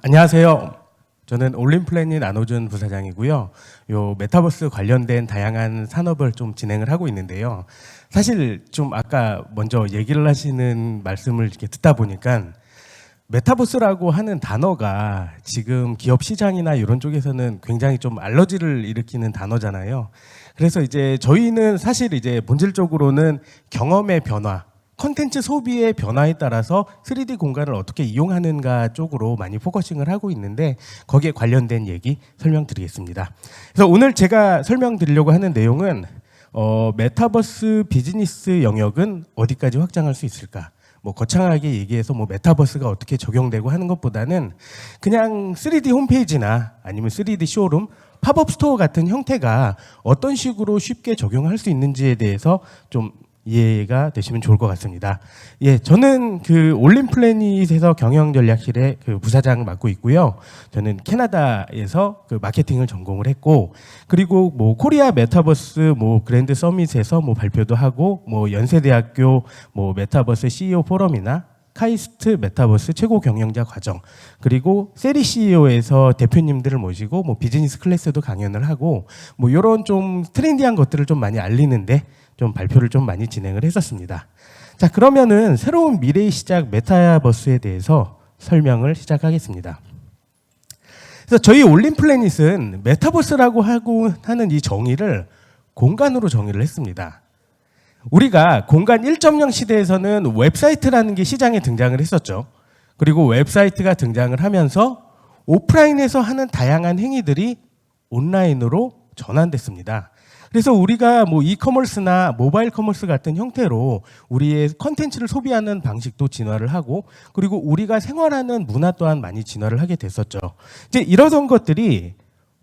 안녕하세요. 저는 올림플래닛 안호준 부사장이고요. 요 메타버스 관련된 다양한 산업을 좀 진행을 하고 있는데요. 사실 좀 아까 먼저 얘기를 하시는 말씀을 이렇게 듣다 보니까 메타버스라고 하는 단어가 지금 기업 시장이나 이런 쪽에서는 굉장히 좀 알러지를 일으키는 단어잖아요. 그래서 이제 저희는 사실 이제 본질적으로는 경험의 변화, 컨텐츠 소비의 변화에 따라서 3D 공간을 어떻게 이용하는가 쪽으로 많이 포커싱을 하고 있는데 거기에 관련된 얘기 설명드리겠습니다. 그래서 오늘 제가 설명드리려고 하는 내용은 메타버스 비즈니스 영역은 어디까지 확장할 수 있을까? 뭐 거창하게 얘기해서 뭐 메타버스가 어떻게 적용되고 하는 것보다는 그냥 3D 홈페이지나 아니면 3D 쇼룸, 팝업 스토어 같은 형태가 어떤 식으로 쉽게 적용할 수 있는지에 대해서 좀 이해가 되시면 좋을 것 같습니다. 예, 저는 그 올림플래닛에서 경영전략실의 그 부사장 맡고 있고요. 저는 캐나다에서 그 마케팅을 전공을 했고, 그리고 뭐 코리아 메타버스 뭐 그랜드 서밋에서 뭐 발표도 하고, 뭐 연세대학교 뭐 메타버스 CEO 포럼이나 카이스트 메타버스 최고 경영자 과정, 그리고 세리 CEO에서 대표님들을 모시고 뭐 비즈니스 클래스도 강연을 하고 뭐 이런 좀 트렌디한 것들을 좀 많이 알리는데 좀 발표를 좀 많이 진행을 했었습니다. 자, 그러면은 새로운 미래의 시작 메타버스에 대해서 설명을 시작하겠습니다. 그래서 저희 올림플래닛은 메타버스라고 하는 이 정의를 공간으로 정의를 했습니다. 우리가 공간 1.0 시대에서는 웹사이트라는 게 시장에 등장을 했었죠. 그리고 웹사이트가 등장을 하면서 오프라인에서 하는 다양한 행위들이 온라인으로 전환됐습니다. 그래서 우리가 뭐 이커머스나 모바일 커머스 같은 형태로 우리의 컨텐츠를 소비하는 방식도 진화를 하고, 그리고 우리가 생활하는 문화 또한 많이 진화를 하게 됐었죠. 이제 이러던 것들이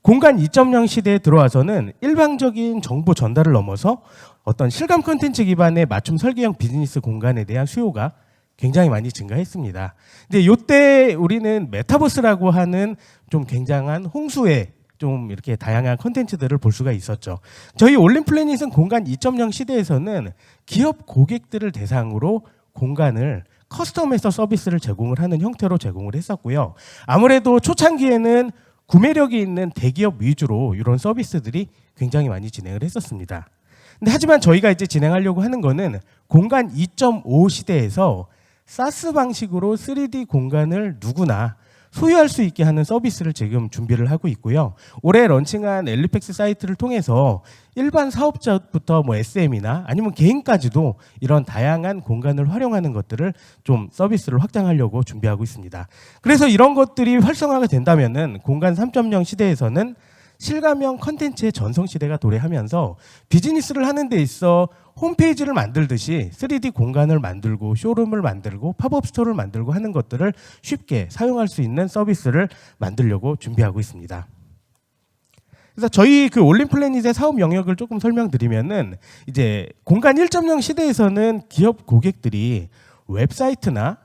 공간 2.0 시대에 들어와서는 일방적인 정보 전달을 넘어서 어떤 실감 컨텐츠 기반의 맞춤 설계형 비즈니스 공간에 대한 수요가 굉장히 많이 증가했습니다. 근데 이때 우리는 메타버스라고 하는 좀 굉장한 홍수의 좀 이렇게 다양한 컨텐츠들을 볼 수가 있었죠. 저희 올림플래닛은 공간 2.0 시대에서는 기업 고객들을 대상으로 공간을 커스텀해서 서비스를 제공을 하는 형태로 제공을 했었고요. 아무래도 초창기에는 구매력이 있는 대기업 위주로 이런 서비스들이 굉장히 많이 진행을 했었습니다. 근데 하지만 저희가 이제 진행하려고 하는 거는 공간 2.5 시대에서 사스 방식으로 3D 공간을 누구나 소유할 수 있게 하는 서비스를 지금 준비를 하고 있고요. 올해 런칭한 엘리펙스 사이트를 통해서 일반 사업자부터 뭐 SM이나 아니면 개인까지도 이런 다양한 공간을 활용하는 것들을 좀 서비스를 확장하려고 준비하고 있습니다. 그래서 이런 것들이 활성화가 된다면은 공간 3.0 시대에서는 실감형 컨텐츠의 전성시대가 도래하면서 비즈니스를 하는 데 있어 홈페이지를 만들듯이 3D 공간을 만들고 쇼룸을 만들고 팝업 스토어를 만들고 하는 것들을 쉽게 사용할 수 있는 서비스를 만들려고 준비하고 있습니다. 그래서 저희 그 올림플래닛의 사업 영역을 조금 설명드리면은 이제 공간 1.0 시대에서는 기업 고객들이 웹사이트나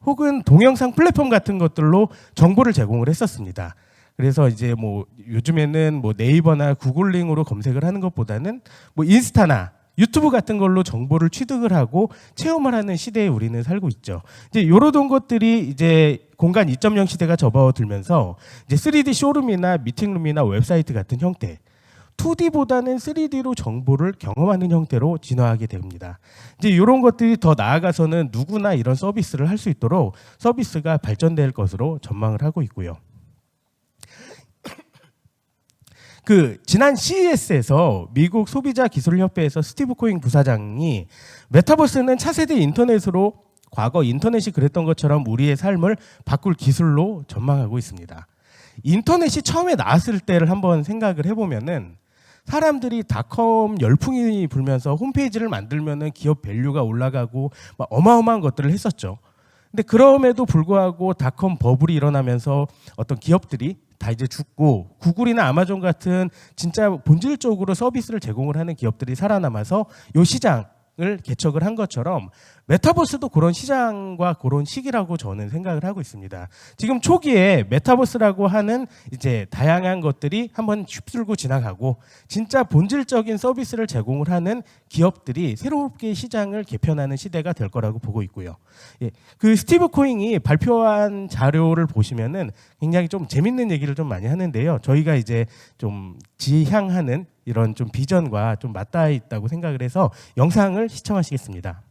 혹은 동영상 플랫폼 같은 것들로 정보를 제공을 했었습니다. 그래서 이제 뭐 요즘에는 뭐 네이버나 구글링으로 검색을 하는 것보다는 뭐 인스타나 유튜브 같은 걸로 정보를 취득을 하고 체험을 하는 시대에 우리는 살고 있죠. 이제 이런 것들이 이제 공간 2.0 시대가 접어들면서 이제 3D 쇼룸이나 미팅룸이나 웹사이트 같은 형태, 2D보다는 3D로 정보를 경험하는 형태로 진화하게 됩니다. 이제 이런 것들이 더 나아가서는 누구나 이런 서비스를 할 수 있도록 서비스가 발전될 것으로 전망을 하고 있고요. 그 지난 CES에서 미국 소비자기술협회에서 스티브 코잉 부사장이 메타버스는 차세대 인터넷으로 과거 인터넷이 그랬던 것처럼 우리의 삶을 바꿀 기술로 전망하고 있습니다. 인터넷이 처음에 나왔을 때를 한번 생각을 해보면은 사람들이 닷컴 열풍이 불면서 홈페이지를 만들면은 기업 밸류가 올라가고 막 어마어마한 것들을 했었죠. 근데 그럼에도 불구하고 닷컴 버블이 일어나면서 어떤 기업들이 다 이제 죽고 구글이나 아마존 같은 진짜 본질적으로 서비스를 제공을 하는 기업들이 살아남아서 이 시장을 개척을 한 것처럼 메타버스도 그런 시장과 그런 시기라고 저는 생각을 하고 있습니다. 지금 초기에 메타버스라고 하는 이제 다양한 것들이 한번 휩쓸고 지나가고 진짜 본질적인 서비스를 제공을 하는 기업들이 새롭게 시장을 개편하는 시대가 될 거라고 보고 있고요. 예, 그 스티브 코잉이 발표한 자료를 보시면은 굉장히 좀 재밌는 얘기를 좀 많이 하는데요. 저희가 이제 좀 지향하는 이런 좀 비전과 좀 맞닿아 있다고 생각을 해서 영상을 시청하시겠습니다.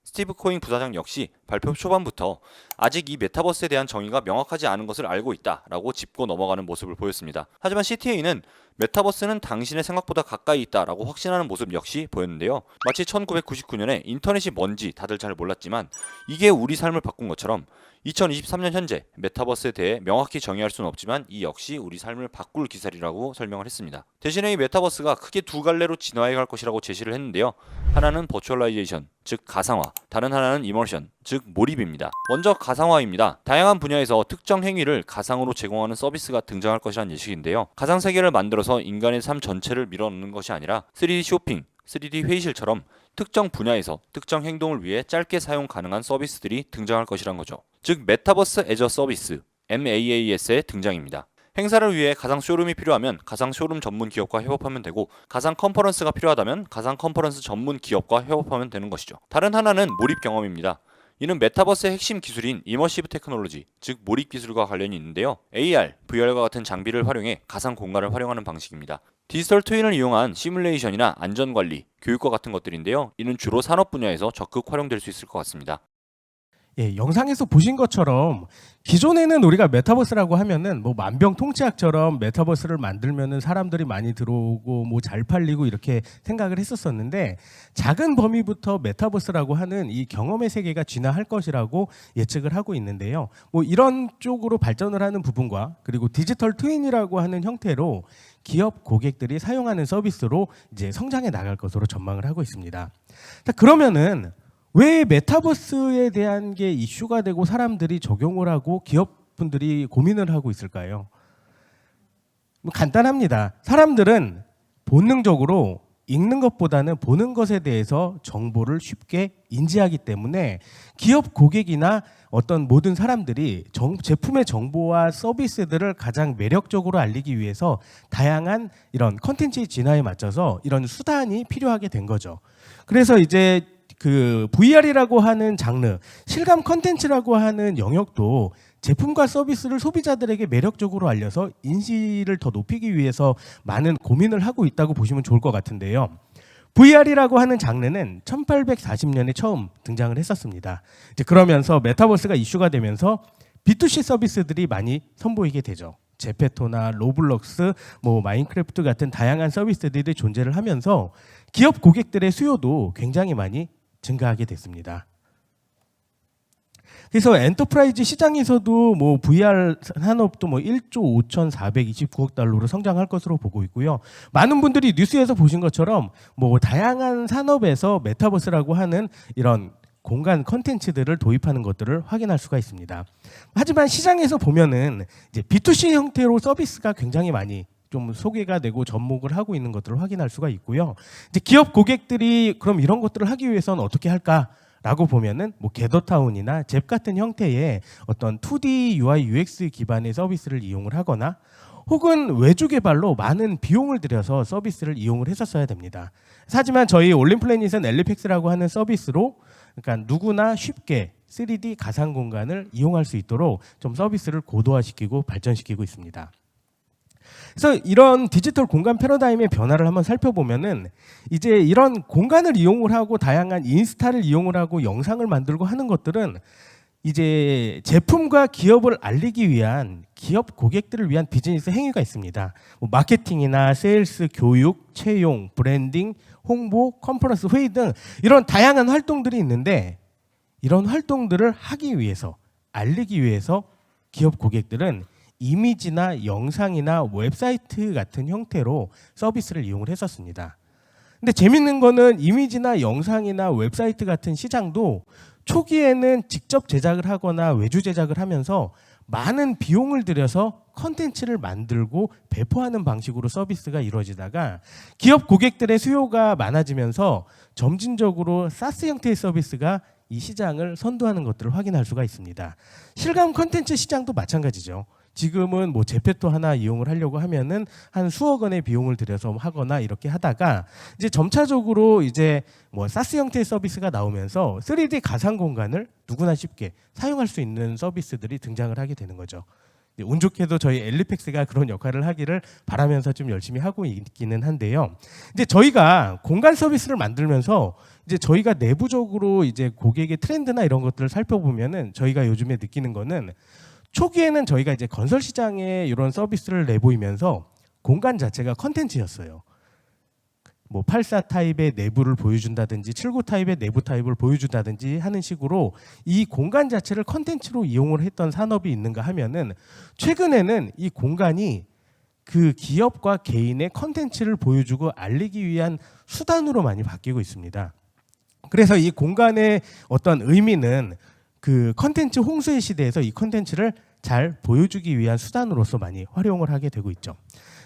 스티브 코잉 부사장 역시 발표 초반부터 아직 이 메타버스에 대한 정의가 명확하지 않은 것을 알고 있다라고 짚고 넘어가는 모습을 보였습니다. 하지만 CTA는 메타버스는 당신의 생각보다 가까이 있다라고 확신하는 모습 역시 보였는데요. 마치 1999년에 인터넷이 뭔지 다들 잘 몰랐지만 이게 우리 삶을 바꾼 것처럼 2023년 현재 메타버스에 대해 명확히 정의할 수는 없지만 이 역시 우리 삶을 바꿀 기술이라고 설명을 했습니다. 대신에 이 메타버스가 크게 두 갈래로 진화해 갈 것이라고 제시를 했는데요. 하나는 버추얼라이제이션, 즉 가상화, 다른 하나는 이머션, 즉 몰입입니다. 먼저 가상화입니다. 다양한 분야에서 특정 행위를 가상으로 제공하는 서비스가 등장할 것이라는 예측인데요. 가상 세계를 만들어서 인간의 삶 전체를 밀어넣는 것이 아니라 3D 쇼핑, 3D 회의실처럼 특정 분야에서 특정 행동을 위해 짧게 사용 가능한 서비스들이 등장할 것이란 거죠. 즉 메타버스 애저 서비스, MAAS의 등장입니다. 행사를 위해 가상 쇼룸이 필요하면 가상 쇼룸 전문 기업과 협업하면 되고 가상 컨퍼런스가 필요하다면 가상 컨퍼런스 전문 기업과 협업하면 되는 것이죠. 다른 하나는 몰입 경험입니다. 이는 메타버스의 핵심 기술인 이머시브 테크놀로지, 즉 몰입 기술과 관련이 있는데요. AR, VR과 같은 장비를 활용해 가상 공간을 활용하는 방식입니다. 디지털 트윈을 이용한 시뮬레이션이나 안전관리, 교육과 같은 것들인데요. 이는 주로 산업 분야에서 적극 활용될 수 있을 것 같습니다. 예, 영상에서 보신 것처럼 기존에는 우리가 메타버스라고 하면은 뭐 만병통치약처럼 메타버스를 만들면은 사람들이 많이 들어오고 뭐 잘 팔리고 이렇게 생각을 했었었는데 작은 범위부터 메타버스라고 하는 이 경험의 세계가 진화할 것이라고 예측을 하고 있는데요. 뭐 이런 쪽으로 발전을 하는 부분과 그리고 디지털 트윈이라고 하는 형태로 기업 고객들이 사용하는 서비스로 이제 성장해 나갈 것으로 전망을 하고 있습니다. 자, 그러면은 왜 메타버스에 대한 게 이슈가 되고 사람들이 적용을 하고 기업분들이 고민을 하고 있을까요? 뭐 간단합니다. 사람들은 본능적으로 읽는 것보다는 보는 것에 대해서 정보를 쉽게 인지하기 때문에 기업 고객이나 어떤 모든 사람들이 제품의 정보와 서비스들을 가장 매력적으로 알리기 위해서 다양한 이런 컨텐츠의 진화에 맞춰서 이런 수단이 필요하게 된 거죠. 그래서 이제 그 VR이라고 하는 장르, 실감 컨텐츠라고 하는 영역도 제품과 서비스를 소비자들에게 매력적으로 알려서 인지를 더 높이기 위해서 많은 고민을 하고 있다고 보시면 좋을 것 같은데요. VR이라고 하는 장르는 1840년에 처음 등장을 했었습니다. 이제 그러면서 메타버스가 이슈가 되면서 B2C 서비스들이 많이 선보이게 되죠. 제페토나 로블록스, 뭐 마인크래프트 같은 다양한 서비스들이 존재를 하면서 기업 고객들의 수요도 굉장히 많이 증가하게 됐습니다. 그래서 엔터프라이즈 시장에서도 뭐 VR 산업도 뭐 1조 5,429억 달러로 성장할 것으로 보고 있고요. 많은 분들이 뉴스에서 보신 것처럼 뭐 다양한 산업에서 메타버스라고 하는 이런 공간 컨텐츠들을 도입하는 것들을 확인할 수가 있습니다. 하지만 시장에서 보면은 이제 B2C 형태로 서비스가 굉장히 많이 좀 소개가 되고 접목을 하고 있는 것들을 확인할 수가 있고요. 이제 기업 고객들이 그럼 이런 것들을 하기 위해서는 어떻게 할까라고 보면은 뭐 게더타운이나 잽 같은 형태의 어떤 2D UI UX 기반의 서비스를 이용을 하거나 혹은 외주 개발로 많은 비용을 들여서 서비스를 이용을 했었어야 됩니다. 하지만 저희 올림플래닛은 엘리팩스라고 하는 서비스로 그러니까 누구나 쉽게 3D 가상 공간을 이용할 수 있도록 좀 서비스를 고도화시키고 발전시키고 있습니다. 그래서 이런 디지털 공간 패러다임의 변화를 한번 살펴보면은 이제 이런 공간을 이용을 하고 다양한 인스타를 이용을 하고 영상을 만들고 하는 것들은 이제 제품과 기업을 알리기 위한 기업 고객들을 위한 비즈니스 행위가 있습니다. 뭐 마케팅이나 세일스, 교육, 채용, 브랜딩, 홍보, 컨퍼런스, 회의 등 이런 다양한 활동들이 있는데 이런 활동들을 하기 위해서 알리기 위해서 기업 고객들은 이미지나 영상이나 웹사이트 같은 형태로 서비스를 이용을 했었습니다. 근데 재밌는 거는 이미지나 영상이나 웹사이트 같은 시장도 초기에는 직접 제작을 하거나 외주 제작을 하면서 많은 비용을 들여서 컨텐츠를 만들고 배포하는 방식으로 서비스가 이루어지다가 기업 고객들의 수요가 많아지면서 점진적으로 사스 형태의 서비스가 이 시장을 선도하는 것들을 확인할 수가 있습니다. 실감 컨텐츠 시장도 마찬가지죠. 지금은 뭐 제페토 하나 이용을 하려고 하면은 한 수억 원의 비용을 들여서 하거나 이렇게 하다가 이제 점차적으로 이제 뭐 사스 형태의 서비스가 나오면서 3D 가상 공간을 누구나 쉽게 사용할 수 있는 서비스들이 등장을 하게 되는 거죠. 운 좋게도 저희 엘리팩스가 그런 역할을 하기를 바라면서 좀 열심히 하고 있기는 한데요. 이제 저희가 공간 서비스를 만들면서 이제 저희가 내부적으로 이제 고객의 트렌드나 이런 것들을 살펴보면은 저희가 요즘에 느끼는 거는 초기에는 저희가 이제 건설 시장에 이런 서비스를 내보이면서 공간 자체가 컨텐츠였어요. 뭐 84 타입의 내부를 보여준다든지 79 타입의 내부 타입을 보여준다든지 하는 식으로 이 공간 자체를 컨텐츠로 이용을 했던 산업이 있는가 하면은 최근에는 이 공간이 그 기업과 개인의 컨텐츠를 보여주고 알리기 위한 수단으로 많이 바뀌고 있습니다. 그래서 이 공간의 어떤 의미는 그 컨텐츠 홍수의 시대에서 이 컨텐츠를 잘 보여주기 위한 수단으로서 많이 활용을 하게 되고 있죠.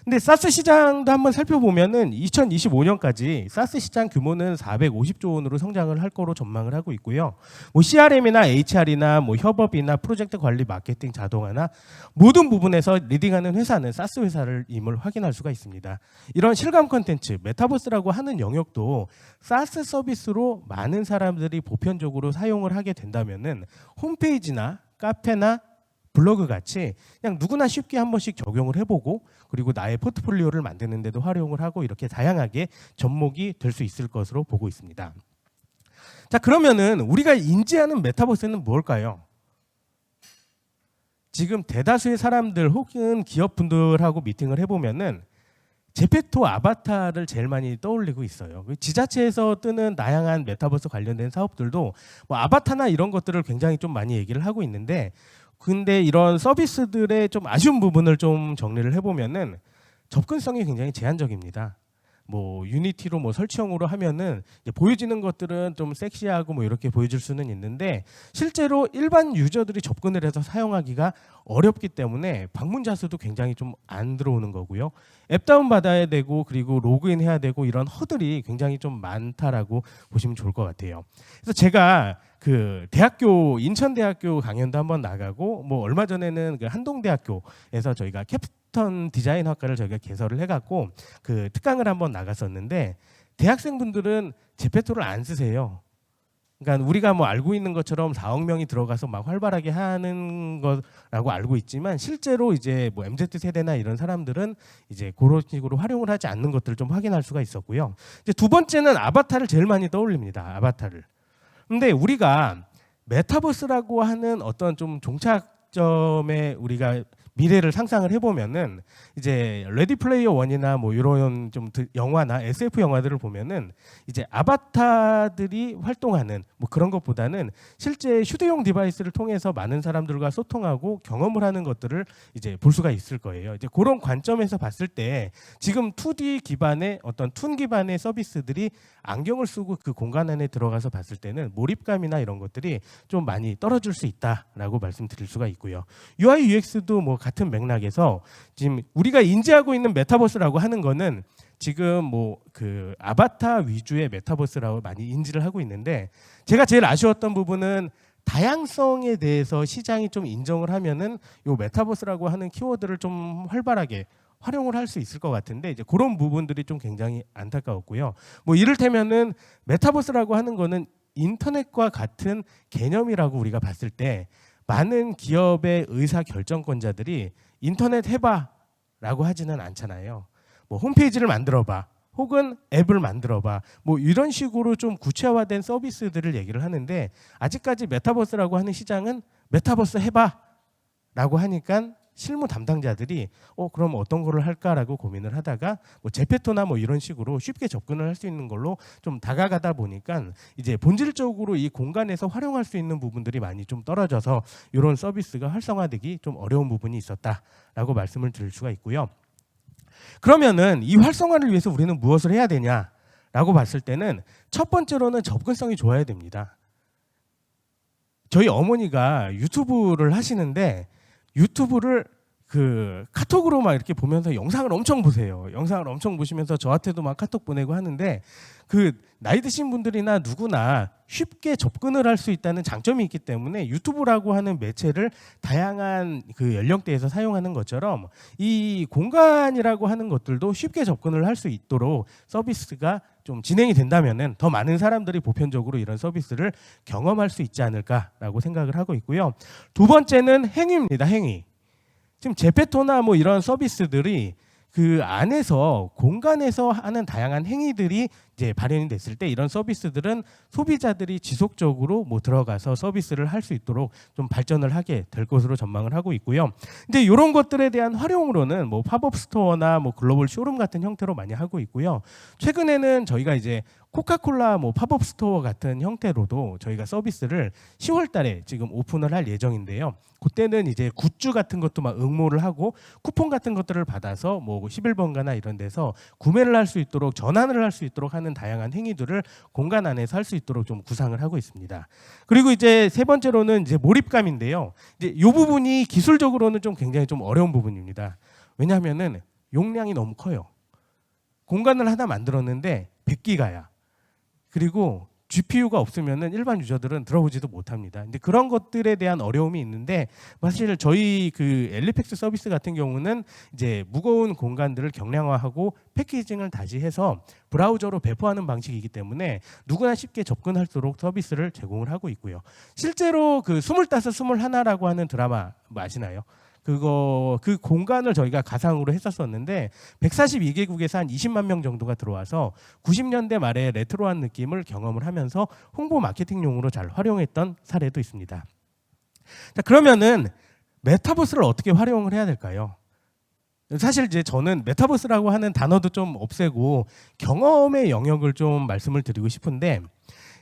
근데 사스 시장도 한번 살펴보면은 2025년까지 사스 시장 규모는 450조 원으로 성장을 할 거로 전망을 하고 있고요. 뭐 CRM이나 HR이나 뭐 협업이나 프로젝트 관리, 마케팅, 자동화나 모든 부분에서 리딩하는 회사는 사스 회사를 임을 확인할 수가 있습니다. 이런 실감 콘텐츠, 메타버스라고 하는 영역도 사스 서비스로 많은 사람들이 보편적으로 사용을 하게 된다면은 홈페이지나 카페나 블로그 같이 그냥 누구나 쉽게 한 번씩 적용을 해보고 그리고 나의 포트폴리오를 만드는 데도 활용을 하고 이렇게 다양하게 접목이 될 수 있을 것으로 보고 있습니다. 자, 그러면은 우리가 인지하는 메타버스는 뭘까요? 지금 대다수의 사람들 혹은 기업분들하고 미팅을 해보면은 제페토 아바타를 제일 많이 떠올리고 있어요. 지자체에서 뜨는 다양한 메타버스 관련된 사업들도 뭐 아바타나 이런 것들을 굉장히 좀 많이 얘기를 하고 있는데 근데 이런 서비스들의 좀 아쉬운 부분을 좀 정리를 해보면은 접근성이 굉장히 제한적입니다. 뭐 유니티로 뭐 설치형으로 하면은 이제 보여지는 것들은 좀 섹시하고 뭐 이렇게 보여줄 수는 있는데 실제로 일반 유저들이 접근을 해서 사용하기가 어렵기 때문에 방문자 수도 굉장히 좀 안 들어오는 거고요. 앱 다운 받아야 되고 그리고 로그인 해야 되고 이런 허들이 굉장히 좀 많다라고 보시면 좋을 것 같아요. 그래서 제가 그 대학교 인천대학교 강연도 한번 나가고 뭐 얼마 전에는 그 한동대학교에서 저희가 캡스톤 디자인학과를 저희가 개설을 해갖고 그 특강을 한번 나갔었는데 대학생분들은 제페토를 안 쓰세요. 그러니까 우리가 뭐 알고 있는 것처럼 4억 명이 들어가서 막 활발하게 하는 거라고 알고 있지만 실제로 이제 뭐 MZ 세대나 이런 사람들은 이제 그런 식으로 활용을 하지 않는 것들을 좀 확인할 수가 있었고요. 이제 두 번째는 아바타를 제일 많이 떠올립니다. 아바타를. 근데 우리가 메타버스라고 하는 어떤 좀 종착점에 우리가 미래를 상상을 해보면은 이제 레디 플레이어 원이나 뭐 이런 좀 영화나 SF 영화들을 보면은 이제 아바타들이 활동하는 뭐 그런 것보다는 실제 휴대용 디바이스를 통해서 많은 사람들과 소통하고 경험을 하는 것들을 이제 볼 수가 있을 거예요. 이제 그런 관점에서 봤을 때 지금 2D 기반의 어떤 툰 기반의 서비스들이 안경을 쓰고 그 공간 안에 들어가서 봤을 때는 몰입감이나 이런 것들이 좀 많이 떨어질 수 있다라고 말씀드릴 수가 있고요. UI UX도 뭐 같은 맥락에서 지금 우리가 인지하고 있는 메타버스라고 하는 거는 지금 뭐 그 아바타 위주의 메타버스라고 많이 인지를 하고 있는데 제가 제일 아쉬웠던 부분은 다양성에 대해서 시장이 좀 인정을 하면은 요 메타버스라고 하는 키워드를 좀 활발하게 활용을 할 수 있을 것 같은데 이제 그런 부분들이 좀 굉장히 안타까웠고요. 뭐 이를테면은 메타버스라고 하는 거는 인터넷과 같은 개념이라고 우리가 봤을 때 많은 기업의 의사 결정권자들이 인터넷 해봐라고 하지는 않잖아요. 뭐 홈페이지를 만들어봐, 혹은 앱을 만들어봐, 뭐 이런 식으로 좀 구체화된 서비스들을 얘기를 하는데 아직까지 메타버스라고 하는 시장은 메타버스 해봐라고 하니까 실무 담당자들이 그럼 어떤 거를 할까라고 고민을 하다가 뭐 제페토나 뭐 이런 식으로 쉽게 접근을 할 수 있는 걸로 좀 다가가다 보니까 이제 본질적으로 이 공간에서 활용할 수 있는 부분들이 많이 좀 떨어져서 이런 서비스가 활성화되기 좀 어려운 부분이 있었다라고 말씀을 드릴 수가 있고요. 그러면은 이 활성화를 위해서 우리는 무엇을 해야 되냐라고 봤을 때는 첫 번째로는 접근성이 좋아야 됩니다. 저희 어머니가 유튜브를 하시는데 유튜브를 그 카톡으로 막 이렇게 보면서 영상을 엄청 보세요. 영상을 엄청 보시면서 저한테도 막 카톡 보내고 하는데 그 나이 드신 분들이나 누구나 쉽게 접근을 할 수 있다는 장점이 있기 때문에 유튜브라고 하는 매체를 다양한 그 연령대에서 사용하는 것처럼 이 공간이라고 하는 것들도 쉽게 접근을 할 수 있도록 서비스가 좀 진행이 된다면은 더 많은 사람들이 보편적으로 이런 서비스를 경험할 수 있지 않을까라고 생각을 하고 있고요. 두 번째는 행위입니다. 행위. 지금 제페토나 뭐 이런 서비스들이 그 안에서 공간에서 하는 다양한 행위들이 이제 발현이 됐을 때 이런 서비스들은 소비자들이 지속적으로 뭐 들어가서 서비스를 할 수 있도록 좀 발전을 하게 될 것으로 전망을 하고 있고요. 이제 이런 것들에 대한 활용으로는 뭐 팝업 스토어나 뭐 글로벌 쇼룸 같은 형태로 많이 하고 있고요. 최근에는 저희가 이제 코카콜라 뭐 팝업 스토어 같은 형태로도 저희가 서비스를 10월 달에 지금 오픈을 할 예정인데요. 그때는 이제 굿즈 같은 것도 막 응모를 하고 쿠폰 같은 것들을 받아서 뭐 11번가나 이런 데서 구매를 할 수 있도록 전환을 할 수 있도록 하는 다양한 행위들을 공간 안에서 할 수 있도록 좀 구상을 하고 있습니다. 그리고 이제 세 번째로는 이제 몰입감인데요. 이제 이 부분이 기술적으로는 좀 굉장히 좀 어려운 부분입니다. 왜냐하면은 용량이 너무 커요. 공간을 하나 만들었는데 100기가야. 그리고 GPU가 없으면은 일반 유저들은 들어보지도 못합니다. 근데 그런 것들에 대한 어려움이 있는데 사실 저희 그 엘리팩스 서비스 같은 경우는 이제 무거운 공간들을 경량화하고 패키징을 다시 해서 브라우저로 배포하는 방식이기 때문에 누구나 쉽게 접근할 수 있도록 서비스를 제공을 하고 있고요. 실제로 그 25, 21라고 하는 드라마 뭐 아시나요? 그 공간을 저희가 가상으로 했었었는데 142개국에서 한 20만 명 정도가 들어와서 90년대 말에 레트로한 느낌을 경험을 하면서 홍보 마케팅용으로 잘 활용했던 사례도 있습니다. 자, 그러면은 메타버스를 어떻게 활용을 해야 될까요? 사실 이제 저는 메타버스라고 하는 단어도 좀 없애고 경험의 영역을 좀 말씀을 드리고 싶은데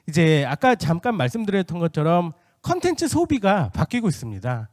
이제 아까 잠깐 말씀드렸던 것처럼 컨텐츠 소비가 바뀌고 있습니다.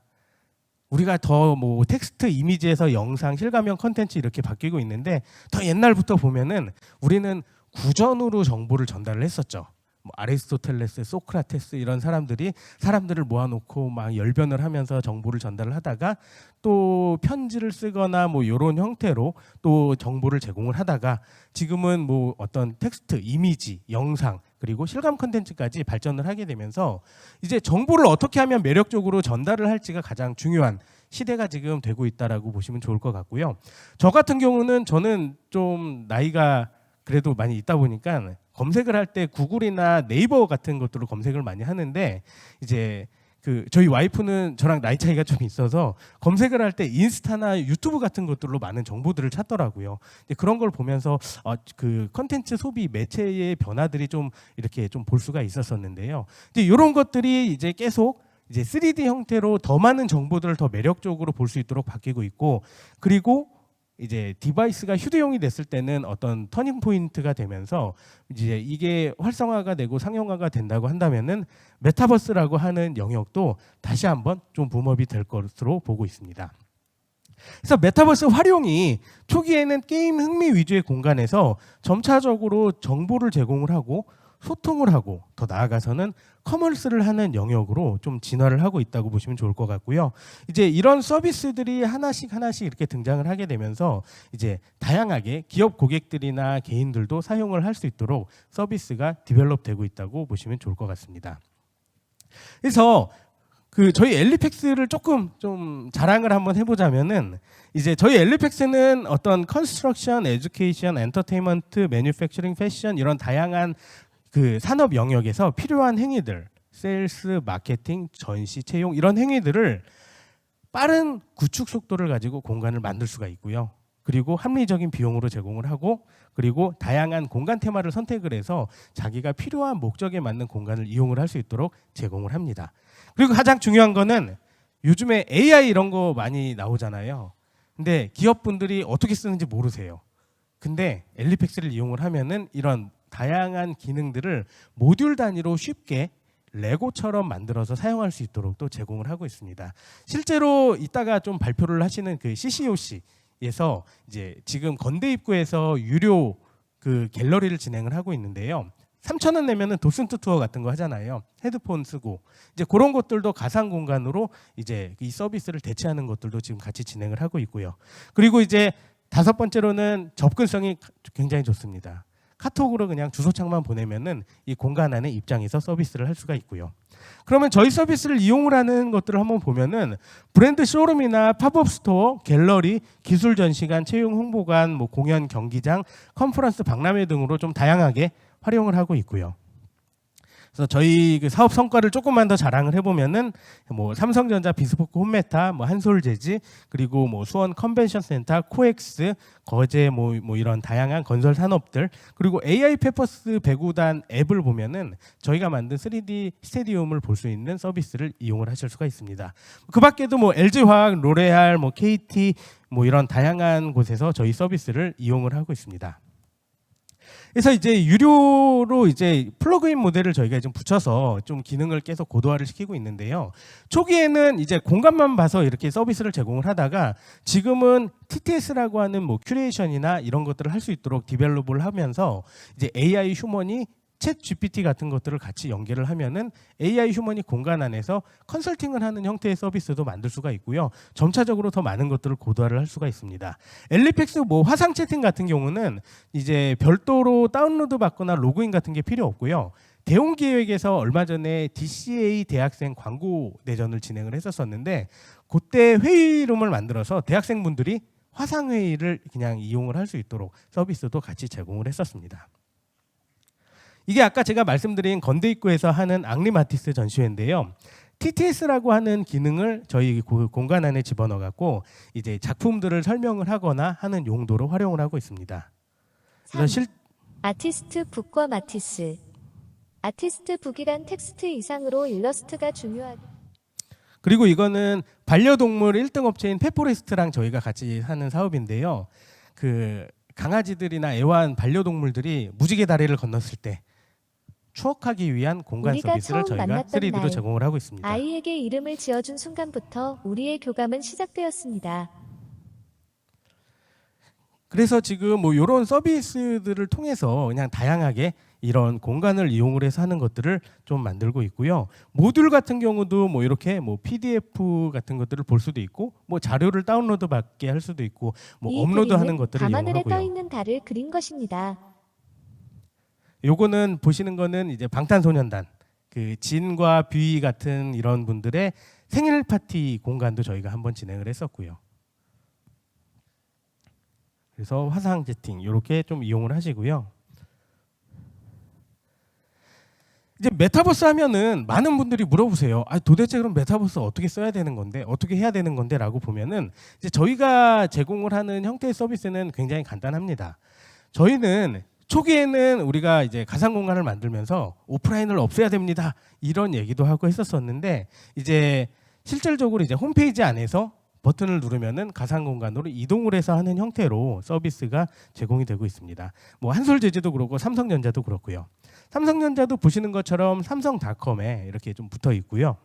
우리가 더 뭐 텍스트, 이미지에서 영상, 실감형 컨텐츠 이렇게 바뀌고 있는데 더 옛날부터 보면은 우리는 구전으로 정보를 전달을 했었죠. 뭐 아리스토텔레스, 소크라테스 이런 사람들이 사람들을 모아놓고 막 열변을 하면서 정보를 전달을 하다가 또 편지를 쓰거나 뭐 이런 형태로 또 정보를 제공을 하다가 지금은 뭐 어떤 텍스트, 이미지, 영상 그리고 실감 컨텐츠까지 발전을 하게 되면서 이제 정보를 어떻게 하면 매력적으로 전달을 할지가 가장 중요한 시대가 지금 되고 있다라고 보시면 좋을 것 같고요. 저 같은 경우는 저는 좀 나이가 그래도 많이 있다 보니까 검색을 할 때 구글이나 네이버 같은 것들로 검색을 많이 하는데 이제 그 저희 와이프는 저랑 나이 차이가 좀 있어서 검색을 할 때 인스타나 유튜브 같은 것들로 많은 정보들을 찾더라고요. 그런 걸 보면서 그 컨텐츠 소비 매체의 변화들이 좀 이렇게 좀 볼 수가 있었었는데요. 이제 이런 것들이 이제 계속 이제 3D 형태로 더 많은 정보들을 더 매력적으로 볼 수 있도록 바뀌고 있고 그리고 이제 디바이스가 휴대용이 됐을 때는 어떤 터닝 포인트가 되면서 이제 이게 활성화가 되고 상용화가 된다고 한다면은 메타버스라고 하는 영역도 다시 한번 좀 붐업이 될 것으로 보고 있습니다. 그래서 메타버스 활용이 초기에는 게임 흥미 위주의 공간에서 점차적으로 정보를 제공을 하고 소통을 하고 더 나아가서는 커머스를 하는 영역으로 좀 진화를 하고 있다고 보시면 좋을 것 같고요. 이제 이런 서비스들이 하나씩 이렇게 등장을 하게 되면서 이제 다양하게 기업 고객들이나 개인들도 사용을 할 수 있도록 서비스가 디벨롭되고 있다고 보시면 좋을 것 같습니다. 그래서 그 저희 엘리팩스를 조금 좀 자랑을 한번 해보자면은 이제 저희 엘리팩스는 어떤 컨스트럭션, 에듀케이션, 엔터테인먼트, 매뉴팩처링, 패션 이런 다양한 그 산업 영역에서 필요한 행위들, 세일스, 마케팅, 전시, 채용 이런 행위들을 빠른 구축 속도를 가지고 공간을 만들 수가 있고요. 그리고 합리적인 비용으로 제공을 하고 그리고 다양한 공간 테마를 선택을 해서 자기가 필요한 목적에 맞는 공간을 이용을 할 수 있도록 제공을 합니다. 그리고 가장 중요한 거는 요즘에 AI 이런 거 많이 나오잖아요. 근데 기업분들이 어떻게 쓰는지 모르세요. 근데 엘리팩스를 이용을 하면은 이런 다양한 기능들을 모듈 단위로 쉽게 레고처럼 만들어서 사용할 수 있도록 또 제공을 하고 있습니다. 실제로 이따가 좀 발표를 하시는 그 CCOC에서 이제 지금 건대 입구에서 유료 그 갤러리를 진행을 하고 있는데요. 3,000원 내면은 도슨트 투어 같은 거 하잖아요. 헤드폰 쓰고 이제 그런 것들도 가상 공간으로 이제 이 서비스를 대체하는 것들도 지금 같이 진행을 하고 있고요. 그리고 이제 다섯 번째로는 접근성이 굉장히 좋습니다. 카톡으로 그냥 주소창만 보내면은 이 공간 안에 입장해서 서비스를 할 수가 있고요. 그러면 저희 서비스를 이용을 하는 것들을 한번 보면은 브랜드 쇼룸이나 팝업 스토어, 갤러리, 기술 전시관, 채용 홍보관, 뭐 공연 경기장, 컨퍼런스 박람회 등으로 좀 다양하게 활용을 하고 있고요. 그래서 저희 그 사업 성과를 조금만 더 자랑을 해보면은 뭐 삼성전자 비스포크 홈메타, 뭐 한솔재지, 그리고 뭐 수원 컨벤션센터, 코엑스, 거제 뭐 이런 다양한 건설 산업들, 그리고 AI 페퍼스 배구단 앱을 보면은 저희가 만든 3D 스테디움을 볼 수 있는 서비스를 이용을 하실 수가 있습니다. 그 밖에도 뭐 LG화학, 로레알, 뭐 KT 뭐 이런 다양한 곳에서 저희 서비스를 이용을 하고 있습니다. 그래서 이제 유료로 이제 플러그인 모델을 저희가 좀 붙여서 좀 기능을 계속 고도화를 시키고 있는데요. 초기에는 이제 공간만 봐서 이렇게 서비스를 제공을 하다가 지금은 TTS라고 하는 뭐 큐레이션이나 이런 것들을 할 수 있도록 디벨롭을 하면서 이제 AI 휴먼이 챗 GPT 같은 것들을 같이 연계를 하면은 AI 휴먼이 공간 안에서 컨설팅을 하는 형태의 서비스도 만들 수가 있고요. 점차적으로 더 많은 것들을 고도화를 할 수가 있습니다. 엘리팩스 뭐 화상 채팅 같은 경우는 이제 별도로 다운로드 받거나 로그인 같은 게 필요 없고요. 대웅기획에서 얼마 전에 DCA 대학생 광고 내전을 진행을 했었었는데 그때 회의룸을 만들어서 대학생분들이 화상 회의를 그냥 이용을 할 수 있도록 서비스도 같이 제공을 했었습니다. 이게 아까 제가 말씀드린 건대입구에서 하는 앙리마티스 전시회인데요. TTS라고 하는 기능을 저희 공간 안에 집어넣어 갖고 이제 작품들을 설명을 하거나 하는 용도로 활용을 하고 있습니다. 그래서 아티스트 북과 마티스. 아티스트 북이란 텍스트 이상으로 일러스트가 중요하게. 그리고 이거는 반려동물 1등 업체인 페포레스트랑 저희가 같이 하는 사업인데요. 그 강아지들이나 애완 반려동물들이 무지개 다리를 건넜을 때 추억하기 위한 공간 우리가 서비스를 처음 저희가 만났던 3D로 날, 제공을 하고 있습니다. 아이에게 이름을 지어준 순간부터 우리의 교감은 시작되었습니다. 그래서 지금 뭐 이런 서비스들을 통해서 그냥 다양하게 이런 공간을 이용을 해서 하는 것들을 좀 만들고 있고요. 모듈 같은 경우도 뭐 이렇게 뭐 PDF 같은 것들을 볼 수도 있고, 뭐 자료를 다운로드 받게 할 수도 있고, 뭐 이 업로드하는 그림은 것들을 밤하늘에 이용하고요. 떠 있는 달을 그린 것입니다. 요거는 보시는 거는 이제 방탄소년단 그 진과 뷰이 같은 이런 분들의 생일 파티 공간도 저희가 한번 진행을 했었고요. 그래서 화상 채팅 이렇게 좀 이용을 하시고요. 이제 메타버스 하면은 많은 분들이 물어보세요. 아, 도대체 그럼 메타버스 어떻게 써야 되는 건데, 어떻게 해야 되는 건데라고 보면은 이제 저희가 제공을 하는 형태의 서비스는 굉장히 간단합니다. 저희는 초기에는 우리가 이제 가상 공간을 만들면서 오프라인을 없애야 됩니다. 이런 얘기도 하고 했었었는데 이제 실질적으로 이제 홈페이지 안에서 버튼을 누르면은 가상 공간으로 이동을 해서 하는 형태로 서비스가 제공이 되고 있습니다. 뭐 한솔재즈도 그렇고 삼성전자도 그렇고요. 삼성전자도 보시는 것처럼 삼성닷컴에 이렇게 좀 붙어 있고요.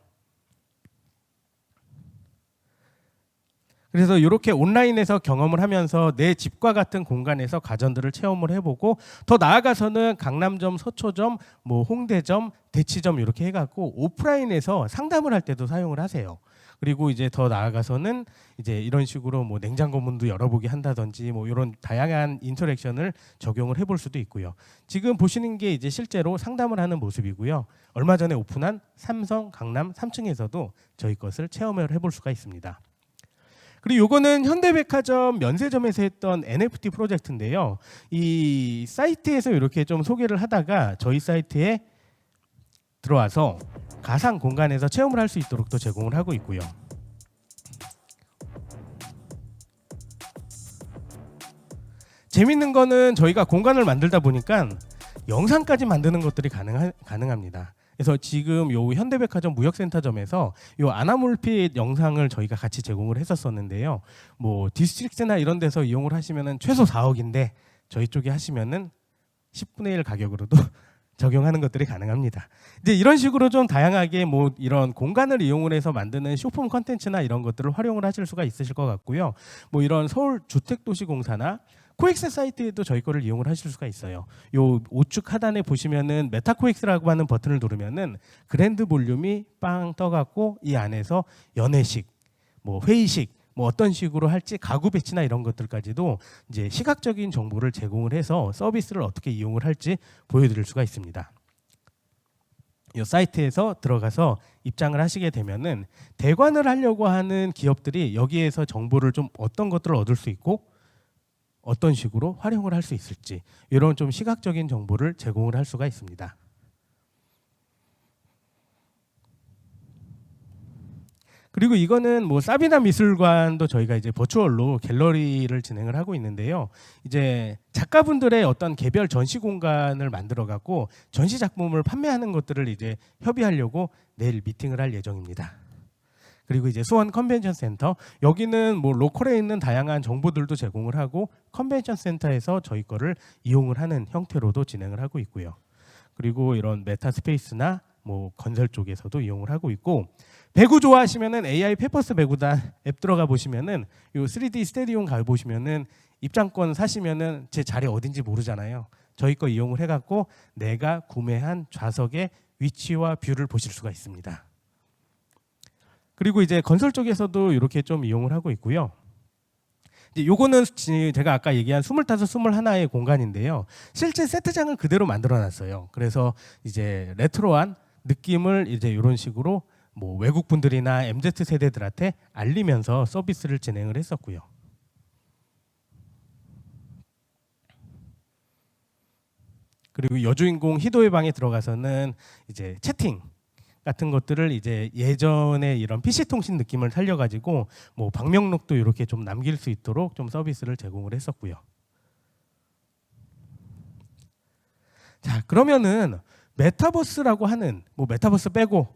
그래서 이렇게 온라인에서 경험을 하면서 내 집과 같은 공간에서 가전들을 체험을 해보고 더 나아가서는 강남점, 서초점, 뭐 홍대점, 대치점 이렇게 해갖고 오프라인에서 상담을 할 때도 사용을 하세요. 그리고 이제 더 나아가서는 이제 이런 식으로 뭐 냉장고 문도 열어보게 한다든지 뭐 이런 다양한 인터랙션을 적용을 해볼 수도 있고요. 지금 보시는 게 이제 실제로 상담을 하는 모습이고요. 얼마 전에 오픈한 삼성 강남 3층에서도 저희 것을 체험을 해볼 수가 있습니다. 그리고 요거는 현대백화점 면세점에서 했던 NFT 프로젝트인데요. 이 사이트에서 이렇게 좀 소개를 하다가 저희 사이트에 들어와서 가상 공간에서 체험을 할 수 있도록 또 제공을 하고 있고요. 재밌는 거는 저희가 공간을 만들다 보니까 영상까지 만드는 것들이 가능합니다. 그래서 지금 요 현대백화점 무역센터점에서 요 아나몰핏 영상을 저희가 같이 제공을 했었었는데요. 뭐 디스트릭트나 이런 데서 이용을 하시면은 최소 4억인데 저희 쪽에 하시면은 10분의 1 가격으로도 적용하는 것들이 가능합니다. 이제 이런 식으로 좀 다양하게 뭐 이런 공간을 이용을 해서 만드는 쇼폼 컨텐츠나 이런 것들을 활용을 하실 수가 있으실 것 같고요. 뭐 이런 서울 주택도시공사나 코엑스 사이트에도 저희 거를 이용을 하실 수가 있어요. 요 우측 하단에 보시면은 메타코엑스라고 하는 버튼을 누르면은 그랜드 볼륨이 빵 떠갖고 이 안에서 연회식, 뭐 회의식, 뭐 어떤 식으로 할지 가구 배치나 이런 것들까지도 이제 시각적인 정보를 제공을 해서 서비스를 어떻게 이용을 할지 보여드릴 수가 있습니다. 이 사이트에서 들어가서 입장을 하시게 되면은 대관을 하려고 하는 기업들이 여기에서 정보를 좀 어떤 것들을 얻을 수 있고 어떤 식으로 활용을 할 수 있을지 이런 좀 시각적인 정보를 제공을 할 수가 있습니다. 그리고 이거는 뭐 사비나 미술관도 저희가 이제 버추얼로 갤러리를 진행을 하고 있는데요. 이제 작가분들의 어떤 개별 전시 공간을 만들어 갖고 전시 작품을 판매하는 것들을 이제 협의하려고 내일 미팅을 할 예정입니다. 그리고 이제 수원 컨벤션 센터 여기는 뭐 로컬에 있는 다양한 정보들도 제공을 하고 컨벤션 센터에서 저희 거를 이용을 하는 형태로도 진행을 하고 있고요. 그리고 이런 메타 스페이스나 뭐 건설 쪽에서도 이용을 하고 있고 배구 좋아하시면은 AI 페퍼스 배구단 앱 들어가 보시면은 요 3D 스테디움 가 보시면은 입장권 사시면은 제 자리 어딘지 모르잖아요. 저희 거 이용을 해갖고 내가 구매한 좌석의 위치와 뷰를 보실 수가 있습니다. 그리고 이제 건설 쪽에서도 이렇게 좀 이용을 하고 있고요. 이제 요거는 제가 아까 얘기한 25, 21의 공간인데요. 실제 세트장을 그대로 만들어 놨어요. 그래서 이제 레트로한 느낌을 이제 이런 식으로 뭐 외국 분들이나 MZ 세대들한테 알리면서 서비스를 진행을 했었고요. 그리고 여주인공 희도의 방에 들어가서는 이제 채팅 같은 것들을 이제 예전에 이런 PC 통신 느낌을 살려가지고 뭐 방명록도 이렇게 좀 남길 수 있도록 좀 서비스를 제공을 했었고요. 자, 그러면은 메타버스라고 하는 뭐 메타버스 빼고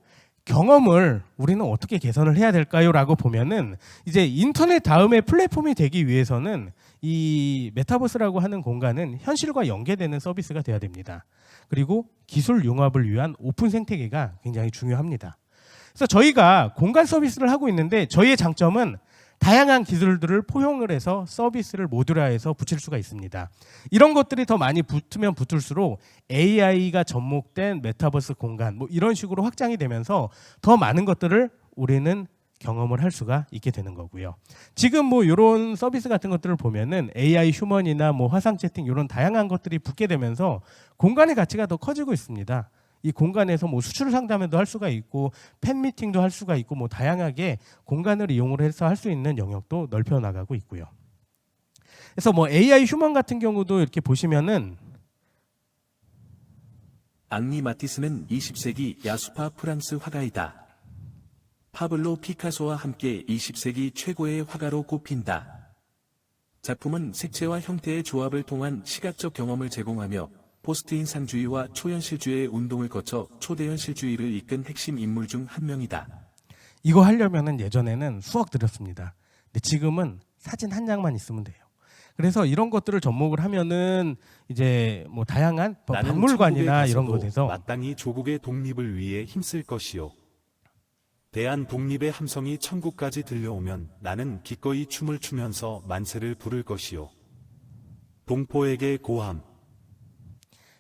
경험을 우리는 어떻게 개선을 해야 될까요?라고 보면은 이제 인터넷 다음에 플랫폼이 되기 위해서는 이 메타버스라고 하는 공간은 현실과 연계되는 서비스가 돼야 됩니다. 그리고 기술 융합을 위한 오픈 생태계가 굉장히 중요합니다. 그래서 저희가 공간 서비스를 하고 있는데 저희의 장점은 다양한 기술들을 포용을 해서 서비스를 모듈화해서 붙일 수가 있습니다. 이런 것들이 더 많이 붙으면 붙을수록 AI가 접목된 메타버스 공간 뭐 이런 식으로 확장이 되면서 더 많은 것들을 우리는 경험을 할 수가 있게 되는 거고요. 지금 뭐 이런 서비스 같은 것들을 보면은 AI 휴먼이나 뭐 화상 채팅 이런 다양한 것들이 붙게 되면서 공간의 가치가 더 커지고 있습니다. 이 공간에서 뭐 수출 상담회도 할 수가 있고 팬 미팅도 할 수가 있고 뭐 다양하게 공간을 이용을 해서 할 수 있는 영역도 넓혀 나가고 있고요. 그래서 뭐 AI 휴먼 같은 경우도 이렇게 보시면은 앙리 마티스는 20세기 야수파 프랑스 화가이다. 파블로 피카소와 함께 20세기 최고의 화가로 꼽힌다. 작품은 색채와 형태의 조합을 통한 시각적 경험을 제공하며 포스트인상주의와 초현실주의의 운동을 거쳐 초대현실주의를 이끈 핵심 인물 중 한 명이다. 이거 하려면은 예전에는 수억 들였습니다. 근데 지금은 사진 한 장만 있으면 돼요. 그래서 이런 것들을 접목을 하면은 이제 뭐 다양한 박물관이나 이런 곳에서 마땅히 조국의 독립을 위해 힘쓸 것이요. 대한 독립의 함성이 천국까지 들려오면 나는 기꺼이 춤을 추면서 만세를 부를 것이요. 동포에게 고함.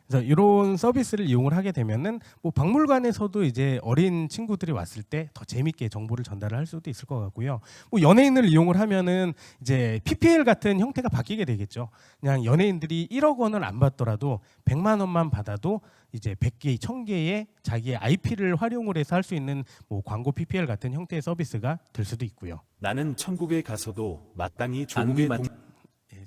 그래서 이런 서비스를 이용을 하게 되면은 뭐 박물관에서도 이제 어린 친구들이 왔을 때 더 재밌게 정보를 전달을 할 수도 있을 것 같고요. 뭐 연예인을 이용을 하면은 이제 PPL 같은 형태가 바뀌게 되겠죠. 그냥 연예인들이 1억 원을 안 받더라도 100만 원만 받아도 이제 100개, 1000개의 자기의 IP를 활용을 해서 할 수 있는 뭐 광고 PPL 같은 형태의 서비스가 될 수도 있고요. 나는 천국에 가서도 마땅히 조국의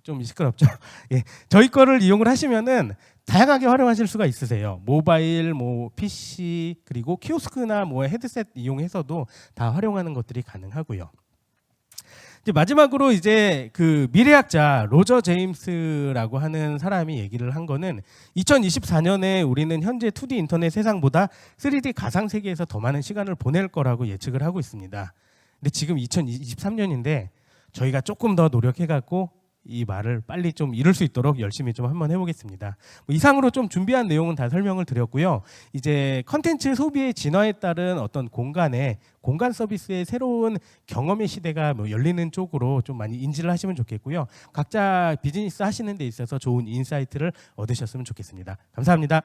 좀 시끄럽죠. 예, 저희 거를 이용을 하시면은 다양하게 활용하실 수가 있으세요. 모바일, 뭐 PC 그리고 키오스크나 뭐 헤드셋 이용해서도 다 활용하는 것들이 가능하고요. 이제 마지막으로 이제 그 미래학자 로저 제임스라고 하는 사람이 얘기를 한 거는 2024년에 우리는 현재 2D 인터넷 세상보다 3D 가상 세계에서 더 많은 시간을 보낼 거라고 예측을 하고 있습니다. 근데 지금 2023년인데 저희가 조금 더 노력해갖고 이 말을 빨리 좀 이룰 수 있도록 열심히 좀 한번 해보겠습니다. 뭐 이상으로 좀 준비한 내용은 다 설명을 드렸고요. 이제 컨텐츠 소비의 진화에 따른 어떤 공간 서비스의 새로운 경험의 시대가 뭐 열리는 쪽으로 좀 많이 인지를 하시면 좋겠고요. 각자 비즈니스 하시는 데 있어서 좋은 인사이트를 얻으셨으면 좋겠습니다. 감사합니다.